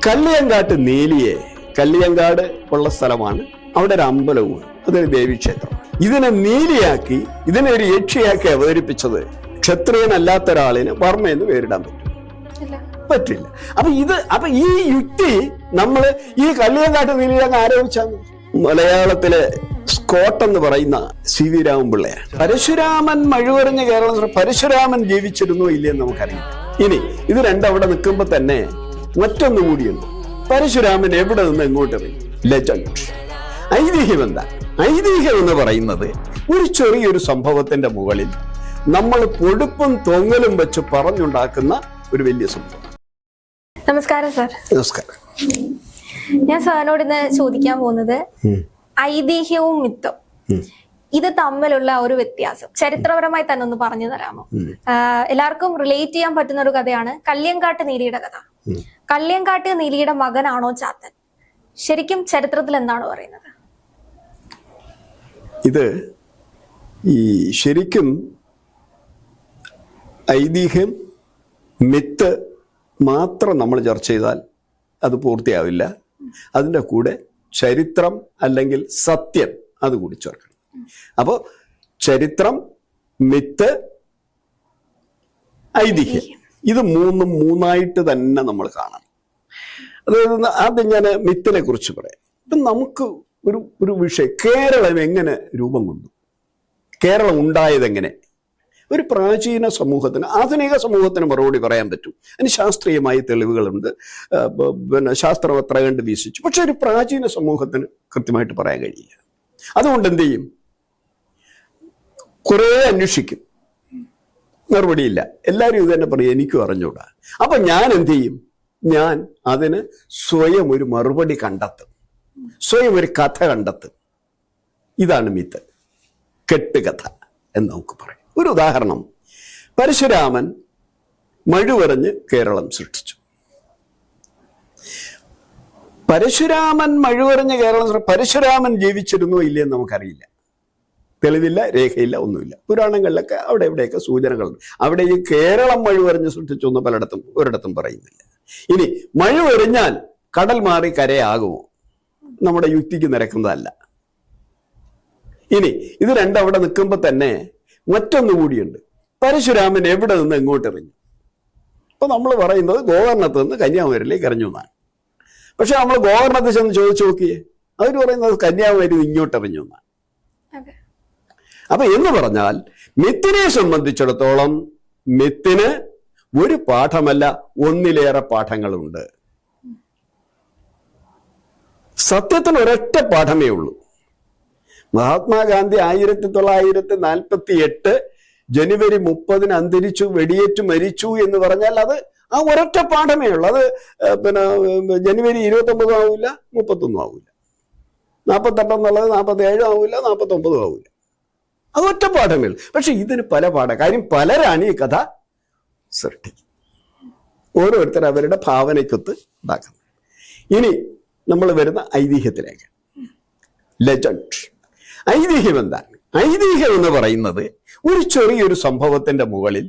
കല്ലിയങ്കാട്ട് നീലിയെ, കല്ലിയങ്കാട് ഉള്ള സ്ഥലമാണ്, അവിടെ ഒരു അമ്പലവും അതൊരു ദേവീക്ഷേത്രം. ഇതിനെ നീലിയാക്കി, ഇതിനെ ഒരു യക്ഷിയാക്കി അവതരിപ്പിച്ചത് ക്ഷത്രിയനല്ലാത്ത ഒരാളിന് വർമ്മ എന്ന് പേരിടാൻ പറ്റില്ല. അപ്പൊ ഈ യുക്തി നമ്മള് ഈ കല്ലിയങ്കാട്ട് നീലിയാക്കി ആരോപിച്ചാൽ മലയാളത്തിലെ സ്കോട്ട് എന്ന് പറയുന്ന സി വി രാമൻപിള്ളയാണ്. പരശുരാമൻ മഴുവറിഞ്ഞ കേരളം, പരശുരാമൻ ജീവിച്ചിരുന്നോ ഇല്ലയെന്ന് നമുക്കറിയില്ല. ഇനി ഇത് രണ്ടവിടെ നിൽക്കുമ്പോ തന്നെ മറ്റൊന്നു കൂടിയുണ്ട്. പരശുരാമൻ എവിടെ നിന്ന് എങ്ങോട്ട് ഇറങ്ങി? ലെജൻഡ്, ഐതിഹ്യം. എന്താ ഐതിഹ്യം എന്ന് പറയുന്നത്? ഒരു ചെറിയൊരു സംഭവത്തിന്റെ മുകളിൽ നമ്മൾ പൊടുപ്പും തൊങ്ങലും വെച്ച് പറഞ്ഞുണ്ടാക്കുന്ന ഒരു വലിയ സംഭവം. നമസ്കാരം സാർ. നമസ്കാരം. ഞാൻ സാറിനോട് ഇന്ന് ചോദിക്കാൻ പോകുന്നത് ഐതിഹ്യവും മിത്തും ഇത് തമ്മിലുള്ള ഒരു വ്യത്യാസം ചരിത്രപരമായി തന്നെ ഒന്ന് പറഞ്ഞു തരാമോ? എല്ലാവർക്കും റിലേറ്റ് ചെയ്യാൻ പറ്റുന്ന ഒരു കഥയാണ് കല്ലിയങ്കാട്ട് നീലിയുടെ കഥ. കല്ലിയങ്കാട്ട് നീലിയുടെ മകനാണോ ചാത്തൻ? ശരിക്കും ചരിത്രത്തിൽ എന്താണ് പറയുന്നത്? ഇത് ഈ ശരിക്കും ഐതിഹ്യം മിത്ത് മാത്രം നമ്മൾ ചർച്ച ചെയ്താൽ അത് പൂർത്തിയാവില്ല. അതിൻ്റെ കൂടെ ചരിത്രം അല്ലെങ്കിൽ സത്യം അതുകൂടി ചേർക്കണം. അപ്പോൾ ചരിത്രം, മിത്ത്, ഐതിഹ്യം, ഇത് മൂന്നായിട്ട് തന്നെ നമ്മൾ കാണണം. അതായത് ആദ്യം ഞാൻ മിത്തിനെ കുറിച്ച് പറയാം. ഇപ്പം നമുക്ക് ഒരു വിഷയം, കേരളം എങ്ങനെ രൂപം കൊണ്ടു, കേരളം ഉണ്ടായതെങ്ങനെ? ഒരു പ്രാചീന സമൂഹത്തിന്, ആധുനിക സമൂഹത്തിന് മറുപടി പറയാൻ പറ്റും. അതിന് ശാസ്ത്രീയമായ തെളിവുകളുണ്ട്, പിന്നെ ശാസ്ത്രം എത്ര കണ്ട് വീക്ഷിച്ചു. പക്ഷെ ഒരു പ്രാചീന സമൂഹത്തിന് കൃത്യമായിട്ട് പറയാൻ കഴിയില്ല. അതുകൊണ്ട് എന്ത് ചെയ്യും? കുറേ അന്വേഷിക്കും, മറുപടിയില്ല. എല്ലാവരും ഇത് തന്നെ പറയും, എനിക്കും അറിഞ്ഞൂടാ. അപ്പൊ ഞാൻ എന്ത് ചെയ്യും? ഞാൻ അതിന് സ്വയം ഒരു മറുപടി കണ്ടെത്തും, സ്വയം ഒരു കഥ കണ്ടെത്തും. ഇതാണ് മിത്ത്, കെട്ടുകഥ എന്ന് നമുക്ക് പറയാം. ഒരു ഉദാഹരണം, പരശുരാമൻ മഴുവറിഞ്ഞ് കേരളം സൃഷ്ടിച്ചു. പരശുരാമൻ മഴുവറിഞ്ഞ കേരളം, പരശുരാമൻ ജീവിച്ചിരുന്നോ ഇല്ലയെന്ന് നമുക്കറിയില്ല. തെളിവില്ല, രേഖയില്ല, ഒന്നുമില്ല. പുരാണങ്ങളിലൊക്കെ അവിടെ എവിടെയൊക്കെ സൂചനകളുണ്ട്. അവിടെ ഈ കേരളം മഴുവറിഞ്ഞ് സൃഷ്ടിച്ചു എന്ന് ഒരിടത്തും പറയുന്നില്ല. ഇനി മഴുവെറിഞ്ഞാൽ കടൽ മാറി കരയാകുമോ? നമ്മുടെ യുക്തിക്ക് നിരക്കുന്നതല്ല. ഇനി ഇത് രണ്ടവിടെ നിൽക്കുമ്പോൾ തന്നെ മറ്റൊന്നു കൂടിയുണ്ട്. പരശുരാമൻ എവിടെ നിന്ന് എങ്ങോട്ട് എറിഞ്ഞു? ഇപ്പൊ നമ്മൾ പറയുന്നത് ഗോകർണത്ത് നിന്ന് കന്യാകുമാരിയിലേക്ക് എറിഞ്ഞു എന്നാണ്. പക്ഷെ നമ്മൾ ഗോകർണത്ത് ചെന്ന് ചോദിച്ചു നോക്കിയേ, അവർ പറയുന്നത് കന്യാകുമാരി ഇങ്ങോട്ട് എറിഞ്ഞു എന്നാണ്. അപ്പൊ എന്ന് പറഞ്ഞാൽ മിത്തിനെ സംബന്ധിച്ചിടത്തോളം മിത്തിന് ഒരു പാഠമല്ല, ഒന്നിലേറെ പാഠങ്ങളുണ്ട്. സത്യത്തിന് ഒരൊറ്റ പാഠമേ ഉള്ളൂ. മഹാത്മാഗാന്ധി 1948 ജനുവരി 30 അന്തരിച്ചു, വെടിയേറ്റ് മരിച്ചു എന്ന് പറഞ്ഞാൽ അത് ആ ഒരൊറ്റ പാഠമേ ഉള്ളൂ. അത് പിന്നെ ജനുവരി 29 ആവില്ല, 31 ആവില്ല, 48 എന്നുള്ളത് 47 ആവില്ല, 49 ആവില്ല. അത് ഒറ്റ പാഠമേ ഉള്ളൂ. പക്ഷെ ഇതിന് പല പാഠം. കാര്യം പലരാണ് ഈ കഥ സൃഷ്ടിക്കുന്നത്, ഓരോരുത്തർ അവരുടെ ഭാവനയ്ക്കൊത്ത് ഉണ്ടാക്കുന്നത്. ഇനി നമ്മൾ വരുന്ന ഐതിഹ്യത്തിലേക്ക്. ലെജൻഡ്, ഐതിഹ്യം എന്താണ്? ഐതിഹ്യം എന്ന് പറയുന്നത് ഒരു ചെറിയൊരു സംഭവത്തിന്റെ മുകളിൽ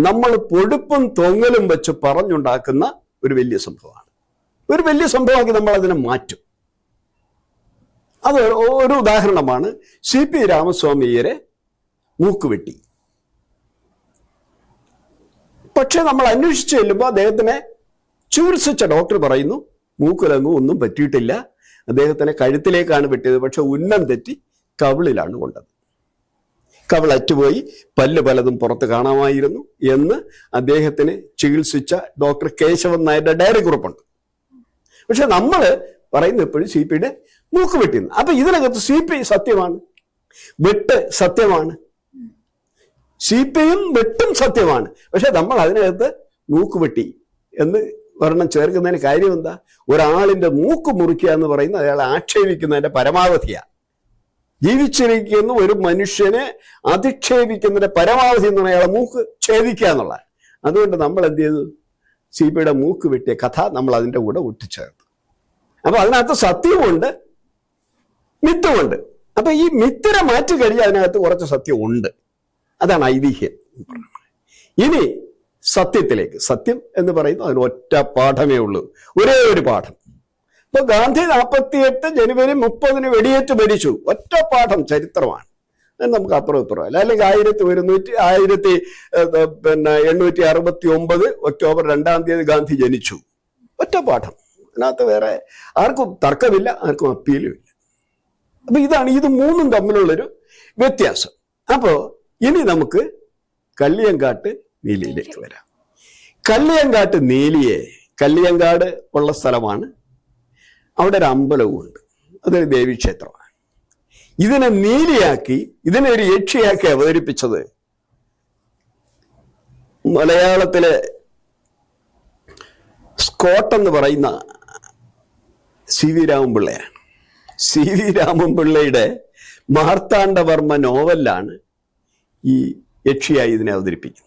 നമ്മൾ പൊടുപ്പും തൊങ്ങലും വെച്ച് പറഞ്ഞുണ്ടാക്കുന്ന ഒരു വലിയ സംഭവമാണ്. ഒരു വലിയ സംഭവമാക്കി നമ്മൾ അതിനെ മാറ്റും. അത് ഒരു ഉദാഹരണമാണ് CP രാമസ്വാമിയെ മൂക്കുവെട്ടി. പക്ഷെ നമ്മൾ അന്വേഷിച്ച് ചെല്ലുമ്പോൾ അദ്ദേഹത്തിനെ ചികിത്സിച്ച ഡോക്ടർ പറയുന്നു മൂക്കിലങ്ങും ഒന്നും പറ്റിയിട്ടില്ല, അദ്ദേഹത്തിനെ കഴുത്തിലേക്കാണ് വെട്ടിയത്. പക്ഷെ ഉന്നം തെറ്റി കവിളിലാണ് കൊണ്ടത്. കവിളറ്റുപോയി, പല്ല് പലതും പുറത്ത് കാണാമായിരുന്നു എന്ന് അദ്ദേഹത്തിന് ചികിത്സിച്ച ഡോക്ടർ കേശവൻ നായരുടെ ഡയറി കുറിപ്പുണ്ട്. പക്ഷെ നമ്മൾ പറയുന്നത് എപ്പോഴും CPയുടെ മൂക്ക് വെട്ടിന്ന്. അപ്പൊ ഇതിനകത്ത് CP സത്യമാണ്, വെട്ട് സത്യമാണ്, CPയും വെട്ടും സത്യമാണ്. പക്ഷെ നമ്മൾ അതിനകത്ത് മൂക്ക് വെട്ടി എന്ന് ഒരെണ്ണം ചേർക്കുന്നതിന് കാര്യം എന്താ? ഒരാളിന്റെ മൂക്ക് മുറിക്കുക എന്ന് പറയുന്നത് അയാളെ ആക്ഷേപിക്കുന്നതിന്റെ പരമാവധിയാണ്. ജീവിച്ചിരിക്കുന്ന ഒരു മനുഷ്യനെ അധിക്ഷേപിക്കുന്നതിന്റെ പരമാവധി എന്ന് പറഞ്ഞാൽ അയാളെ മൂക്ക് ഛേദിക്കുക എന്നുള്ളത്. അതുകൊണ്ട് നമ്മൾ എന്ത് ചെയ്തു? CPയുടെ മൂക്ക് വെട്ടിയ കഥ നമ്മൾ അതിൻ്റെ കൂടെ ഒട്ടിച്ചേർത്തു. അപ്പൊ അതിനകത്ത് സത്യമുണ്ട്, മിത്തുമുണ്ട്. അപ്പൊ ഈ മിത്തിനെ മാറ്റി കഴിഞ്ഞാൽ അതിനകത്ത് കുറച്ച് സത്യം ഉണ്ട്. അതാണ് ഐതിഹ്യം. ഇനി സത്യത്തിലേക്ക്. സത്യം എന്ന് പറയുന്നത് അതിന് ഒറ്റ പാഠമേ ഉള്ളൂ, ഒരേ ഒരു പാഠം. ഇപ്പൊ ഗാന്ധി 48 ജനുവരി 30 വെടിയേറ്റ് മരിച്ചു, ഒറ്റ പാഠം ചരിത്രമാണ്. നമുക്ക് അപ്പുറം ഇപ്പുറം അല്ല. അല്ലെങ്കിൽ 1869 ഒക്ടോബർ 2 ഗാന്ധി ജനിച്ചു, ഒറ്റ പാഠം. അതിനകത്ത് വേറെ ആർക്കും തർക്കമില്ല, ആർക്കും അപ്പീലും ഇല്ല. അപ്പൊ ഇതാണ് ഇത് മൂന്നും തമ്മിലുള്ളൊരു വ്യത്യാസം. അപ്പോ ഇനി നമുക്ക് കള്ളിയങ്കാട്ട് നീലിയിലേക്ക് വരാം. കള്ളിയങ്കാട്ട് നീലിയെ, കള്ളിയങ്കാട് ഉള്ള സ്ഥലമാണ്, അവിടെ ഒരു അമ്പലവും ഉണ്ട്, അതൊരു ദേവീക്ഷേത്രമാണ്. ഇതിനെ നീലിയാക്കി, ഇതിനെ ഒരു യക്ഷിയാക്കി അവതരിപ്പിച്ചത് മലയാളത്തിലെ സ്കോട്ട് എന്ന് പറയുന്ന സി വി രാമൻപിള്ളയാണ്. സി വി രാമൻപിള്ളയുടെ മാർത്താണ്ഡവർമ്മ നോവലിലാണ് ഈ യക്ഷിയായി ഇതിനെ അവതരിപ്പിക്കുന്നത്.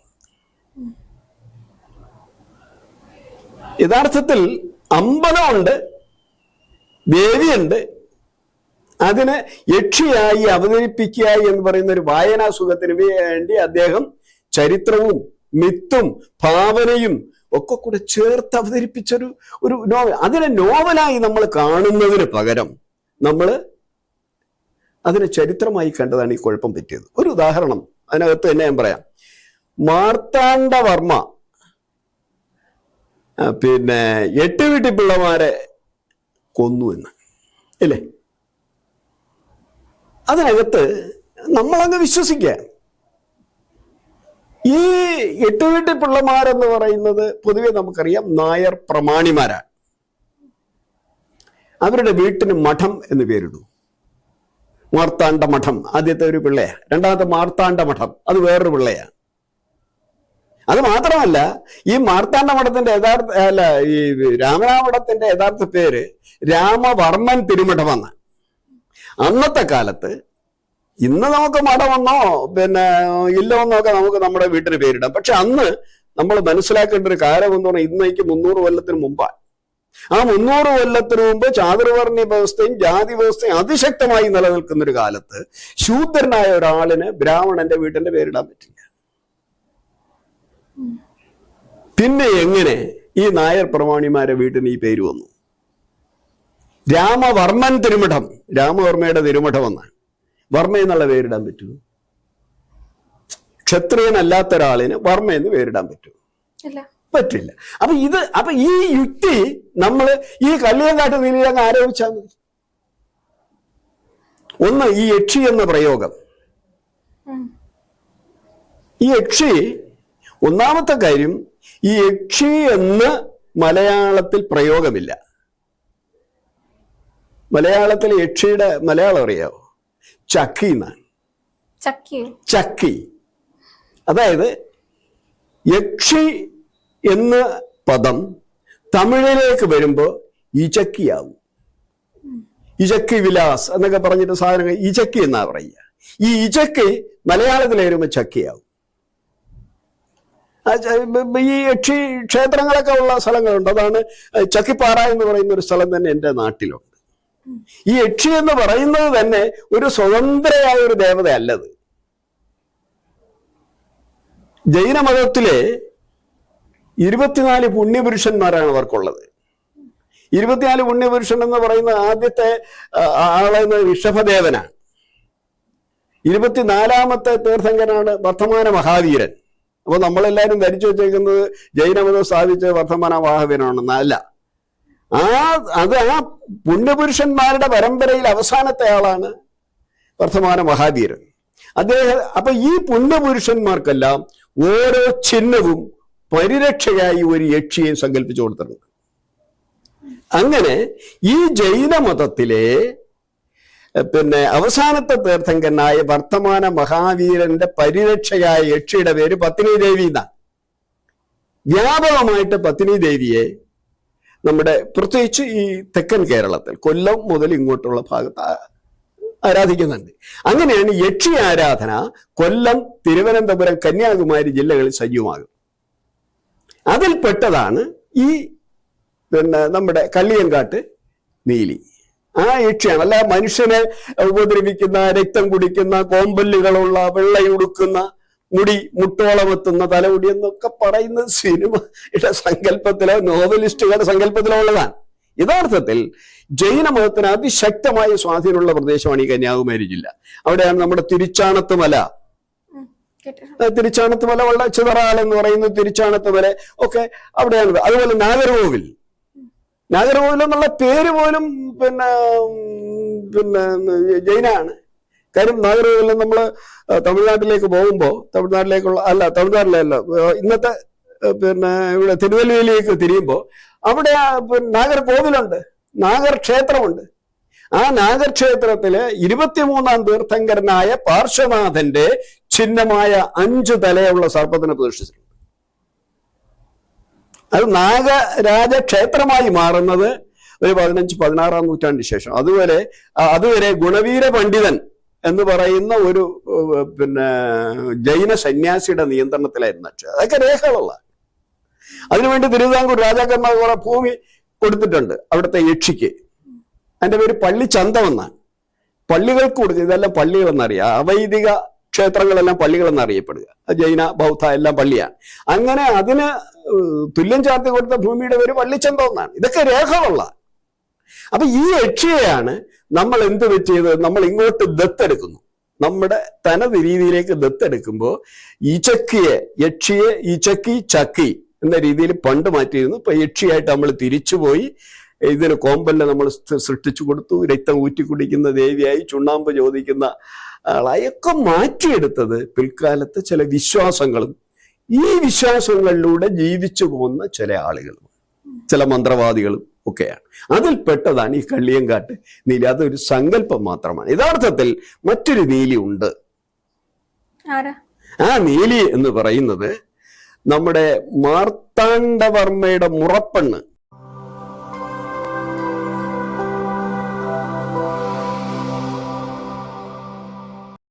യഥാർത്ഥത്തിൽ അമ്പലമുണ്ട്, ദേവിയുണ്ട്, അതിനെ യക്ഷിയായി അവതരിപ്പിക്കുക എന്ന് പറയുന്ന ഒരു വായനാ സുഖത്തിന് വേണ്ടി അദ്ദേഹം ചരിത്രവും മിത്തും ഭാവനയും ഒക്കെ കൂടെ ചേർത്ത് അവതരിപ്പിച്ചൊരു നോവൽ. അതിനെ നോവലായി നമ്മൾ കാണുന്നതിന് പകരം നമ്മൾ അതിനെ ചരിത്രമായി കണ്ടതാണ് ഈ കുഴപ്പം പറ്റിയത്. ഒരു ഉദാഹരണം അതിനകത്ത് തന്നെ ഞാൻ പറയാം. മാർത്താണ്ഡവർമ്മ 8 വീട്ടിൽ പിള്ളമാരെ കൊന്നു എന്ന് ഇല്ലേ? അതിനകത്ത് നമ്മളങ്ങ് വിശ്വസിക്കുക. ഈ 8 വീട്ടിൽ പിള്ളമാരെന്ന് പറയുന്നത് പൊതുവെ നമുക്കറിയാം നായർ പ്രമാണിമാരാണ്. അവരുടെ വീട്ടിന് മഠം എന്ന് പേരിടും. മാർത്താണ്ഡ മഠം ആദ്യത്തെ ഒരു പിള്ളയാണ്, രണ്ടാമത്തെ മാർത്താണ്ഡ മഠം അത് വേറൊരു പിള്ളയാണ്. അത് മാത്രമല്ല, ഈ മാർത്താണ്ഡ മഠത്തിന്റെ ഈ രാമനാമഠത്തിന്റെ യഥാർത്ഥ പേര് രാമവർമ്മൻ തിരുമഠമെന്ന്. അന്നത്തെ കാലത്ത്, ഇന്ന് നമുക്ക് മഠമെന്നോ ഇല്ലെന്നൊക്കെ നമുക്ക് നമ്മുടെ വീട്ടിന് പേരിടാം. പക്ഷെ അന്ന് നമ്മൾ മനസ്സിലാക്കേണ്ട ഒരു കാര്യം എന്ന് പറഞ്ഞാൽ ഇന്നേക്ക് 300 കൊല്ലത്തിന് മുമ്പാണ്. ആ 300 കൊല്ലത്തിന് മുമ്പ് ചാതുർവർണ്ണ വ്യവസ്ഥയും ജാതി വ്യവസ്ഥയും അതിശക്തമായി നിലനിൽക്കുന്ന ഒരു കാലത്ത് ശൂദ്രനായ ഒരാളിന് ബ്രാഹ്മണന്റെ വീട്ടിന്റെ പേരിടാൻ പറ്റില്ല. പിന്നെ എങ്ങനെ ഈ നായർ പ്രമാണിമാരെ വീട്ടിന് ഈ പേര് വന്നു? രാമവർമ്മൻ തിരുമഠം, രാമവർമ്മയുടെ തിരുമഠം എന്നാണ്. വർമ്മ എന്നുള്ള പേരിടാൻ പറ്റുമോ? ക്ഷത്രിയനല്ലാത്ത ഒരാളിന് വർമ്മ എന്ന് പേരിടാൻ പറ്റുമോ? പറ്റില്ല. അപ്പൊ ഈ യുക്തി നമ്മൾ ഈ കള്ളിയങ്കാട്ട് നീലിയങ്ങ് ആരോപിച്ചാൽ മതി. ഒന്ന്, ഈ യക്ഷി എന്ന പ്രയോഗം, ഈ യക്ഷി, ഒന്നാമത്തെ കാര്യം, ഈ യക്ഷി എന്ന് മലയാളത്തിൽ പ്രയോഗമില്ല. മലയാളത്തിൽ യക്ഷിയുടെ മലയാളം അറിയാവോ? ചക്കി എന്നാണ്. ചക്കി. അതായത് യക്ഷി എന്ന പദം തമിഴിലേക്ക് വരുമ്പോ ഇചക്കിയാവും. ഇചക്കി വിലാസ് എന്നൊക്കെ പറഞ്ഞിട്ട് സാധനങ്ങൾ ഇചക്കി എന്നാ പറയുക. ഈ ഇചക്കി മലയാളത്തിൽ വരുമ്പോ ചക്കിയാവും. ഈ യക്ഷി ക്ഷേത്രങ്ങളൊക്കെ ഉള്ള സ്ഥലങ്ങളുണ്ട്. അതാണ് ചക്കിപ്പാറ എന്ന് പറയുന്ന ഒരു സ്ഥലം തന്നെ എൻ്റെ നാട്ടിലുണ്ട്. ഈ യക്ഷി എന്ന് പറയുന്നത് തന്നെ ഒരു സ്വതന്ത്രയായ ഒരു ദേവത അല്ലത്. ജൈനമതത്തിലെ 24 പുണ്യപുരുഷന്മാരാണ് അവർക്കുള്ളത്. 24 പുണ്യപുരുഷൻ എന്ന് പറയുന്ന ആദ്യത്തെ ആളെന്ന് ഋഷഭദേവനാണ്. 24ാമത്തെ തീർത്ഥങ്കനാണ് വർദ്ധമാന മഹാവീരൻ. അപ്പൊ നമ്മളെല്ലാവരും ധരിച്ചു വെച്ചേക്കുന്നത് ജൈനമതം സ്ഥാപിച്ച വർദ്ധമാന മഹാവീരനാണെന്ന്. അല്ല, ആ പുണ്യപുരുഷന്മാരുടെ പരമ്പരയിൽ അവസാനത്തെ ആളാണ് വർദ്ധമാന മഹാവീരൻ. അപ്പൊ ഈ പുണ്യപുരുഷന്മാർക്കെല്ലാം ഓരോ ചിഹ്നവും പരിരക്ഷയായി ഒരു യക്ഷിയെ സങ്കല്പിച്ചു കൊടുത്തിട്ടുണ്ട്. അങ്ങനെ ഈ ജൈനമതത്തിലെ അവസാനത്തെ തീർത്ഥങ്കനായ വർദ്ധമാന മഹാവീരന്റെ പരിരക്ഷയായ യക്ഷിയുടെ പേര് പത്നി ദേവി എന്നാണ്. വ്യാപകമായിട്ട് പത്നി ദേവിയെ നമ്മുടെ പ്രത്യേകിച്ച് ഈ തെക്കൻ കേരളത്തിൽ കൊല്ലം മുതൽ ഇങ്ങോട്ടുള്ള ഭാഗത്ത് ആരാധിക്കുന്നുണ്ട്. അങ്ങനെയാണ് യക്ഷി ആരാധന കൊല്ലം, തിരുവനന്തപുരം, കന്യാകുമാരി ജില്ലകളിൽ സജീവമാകും. അതിൽപ്പെട്ടതാണ് ഈ നമ്മുടെ കള്ളിയങ്കാട്ട് നീലി. ആ യക്ഷിയാണ്. അല്ല മനുഷ്യനെ ഉപദ്രവിക്കുന്ന, രക്തം കുടിക്കുന്ന, കോമ്പല്ലുകളുള്ള, വെള്ളയുടുക്കുന്ന മുടി മുട്ടോളമെത്തുന്ന തലമുടി എന്നൊക്കെ പറയുന്നത് സിനിമയുടെ സങ്കല്പത്തിലോ നോവലിസ്റ്റുകളുടെ സങ്കല്പത്തിലോ ഉള്ളതാണ്. യഥാർത്ഥത്തിൽ ജൈന മതത്തിന് അതിശക്തമായ സ്വാധീനമുള്ള പ്രദേശമാണ് ഈ കന്യാകുമാരി ജില്ല. അവിടെയാണ് നമ്മുടെ തിരുച്ചാണത്ത് മല, വളരെ ചിതറാൽ എന്ന് പറയുന്ന തിരുച്ചാണത്ത് മല ഒക്കെ അവിടെയാണ്. അതുപോലെ നാഗർകോവിൽ എന്നുള്ള പേര് പോലും പിന്നെ ജൈനാണ്. കാര്യം നാഗർകോവിൽ നമ്മൾ തമിഴ്നാട്ടിലേക്ക് പോകുമ്പോൾ തമിഴ്നാട്ടിലല്ല ഇന്നത്തെ ഇവിടെ തിരുനെൽവേലിയിലേക്ക് തിരിയുമ്പോൾ അവിടെ നാഗർകോവിലുണ്ട്, നാഗർ ക്ഷേത്രമുണ്ട്. ആ നാഗർ ക്ഷേത്രത്തില് 23-ാം തീർത്ഥങ്കരനായ പാർശ്വനാഥന്റെ ചിഹ്നമായ 5 തലയുള്ള സർപ്പത്തിനെ പ്രതിഷ്ഠിച്ചിട്ടുണ്ട്. അത് നാഗരാജ ക്ഷേത്രമായി മാറുന്നത് ഒരു 15-16 നൂറ്റാണ്ടിന് ശേഷം. അതുവരെ ഗുണവീര പണ്ഡിതൻ എന്ന് പറയുന്ന ഒരു ജൈന സന്യാസിയുടെ നിയന്ത്രണത്തിലായിരുന്നു അക്ഷരം. അതൊക്കെ രേഖകളുള്ള. അതിനുവേണ്ടി തിരുവിതാംകൂർ രാജാക്കന്മാർ കുറെ ഭൂമി കൊടുത്തിട്ടുണ്ട് അവിടുത്തെ യക്ഷിക്ക്. അതിന്റെ പേര് പള്ളിച്ചന്തമെന്നാണ്. പള്ളികൾക്ക് കൊടുക്കുക. ഇതെല്ലാം പള്ളികളെന്നറിയാം. അവൈദിക ക്ഷേത്രങ്ങളെല്ലാം പള്ളികളെന്നറിയപ്പെടുക. ജൈന ബൗദ്ധ എല്ലാം പള്ളിയാണ്. അങ്ങനെ അതിന് തുല്യം ചാർത്തി കൊടുത്ത ഭൂമിയുടെ പേര് പള്ളിച്ചന്തം എന്നാണ്. ഇതൊക്കെ രേഖകളുള്ള. അപ്പൊ ഈ യക്ഷിയെയാണ് നമ്മൾ എന്ത് പറ്റിയത്? നമ്മൾ ഇങ്ങോട്ട് ദത്തെടുക്കുന്നു. നമ്മുടെ തനത് രീതിയിലേക്ക് ദത്തെടുക്കുമ്പോൾ യക്ഷിയെ ഈച്ചക്കി ചക്കി എന്ന രീതിയിൽ പണ്ട് മാറ്റിയിരുന്നു. ഇപ്പൊ യക്ഷിയായിട്ട് നമ്മൾ തിരിച്ചുപോയി. ഇതിന് കോമ്പല്ല നമ്മൾ സൃഷ്ടിച്ചു കൊടുത്തു. രക്തം ഊറ്റി കുടിക്കുന്ന ദേവിയായി, ചുണ്ണാമ്പ് ചോദിക്കുന്ന ആളായൊക്കെ മാറ്റിയെടുത്തത് പിൽക്കാലത്ത് ചില വിശ്വാസങ്ങളും ഈ വിശ്വാസങ്ങളിലൂടെ ജീവിച്ചു പോകുന്ന ചില ആളുകളും ചില മന്ത്രവാദികളും ഒക്കെയാണ്. അതിൽപ്പെട്ടതാണ് ഈ കള്ളിയങ്കാട്ട് നീലി. അതൊരു സങ്കല്പം മാത്രമാണ്. യഥാർത്ഥത്തിൽ മറ്റൊരു നീലി ഉണ്ട്. ആ നീലി എന്ന് പറയുന്നത് നമ്മുടെ മാർത്താണ്ഡവർമ്മയുടെ മുറപ്പെണ്ണ്